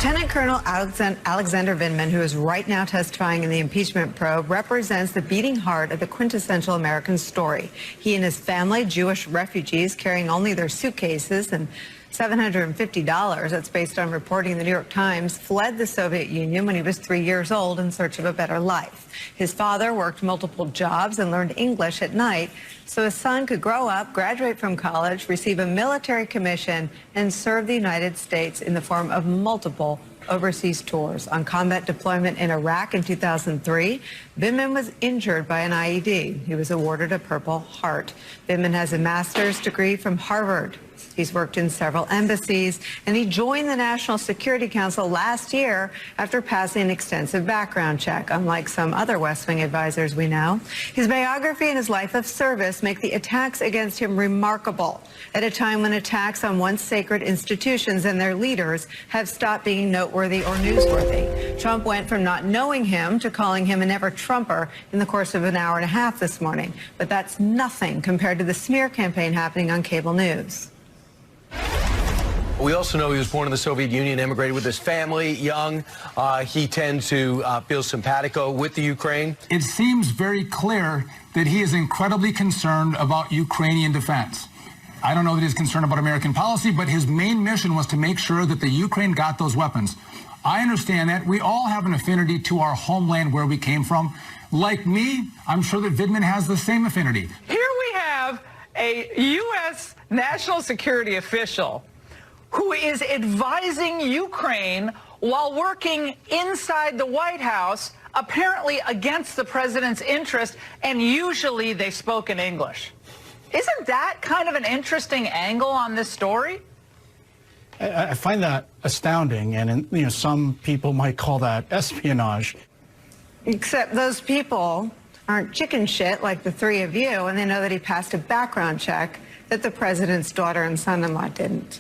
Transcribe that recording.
Lt Col Alexander Vindman, who is right now testifying in the impeachment probe, represents the beating heart of the quintessential American story. He and his family, Jewish refugees carrying only their suitcases and $750, that's based on reporting in the New York Times, fled the Soviet Union when he was 3 years old in search of a better life. His father worked multiple jobs and learned English at night so his son could grow up, graduate from college, receive a military commission, and serve the United States in the form of multiple overseas tours. On combat deployment in Iraq in 2003, Vindman was injured by an IED. He was awarded a Purple Heart. Vindman has a master's degree from Harvard. He's worked in several embassies, and he joined the National Security Council last year after passing an extensive background check, unlike some other West Wing advisors we know. His biography and his life of service make the attacks against him remarkable, at a time when attacks on once sacred institutions and their leaders have stopped being noteworthy or newsworthy. Trump went from not knowing him to calling him a never-Trumper in the course of an hour and a half this morning. But that's nothing compared to the smear campaign happening on cable news. We also know he was born in the Soviet Union, immigrated with his family, young. He tends to feel simpatico with the Ukraine. It seems very clear that he is incredibly concerned about Ukrainian defense. I don't know that he's concerned about American policy, but his main mission was to make sure that the Ukraine got those weapons. I understand that. We all have an affinity to our homeland where we came from. Like me, I'm sure that Vindman has the same affinity. Here we have a U.S. national security official who is advising Ukraine while working inside the White House, apparently against the president's interest, and usually they spoke in English. Isn't that kind of an interesting angle on this story? I find that astounding, and some people might call that espionage. Except those people aren't chicken shit like the three of you, and they know that he passed a background check that the president's daughter and son-in-law didn't.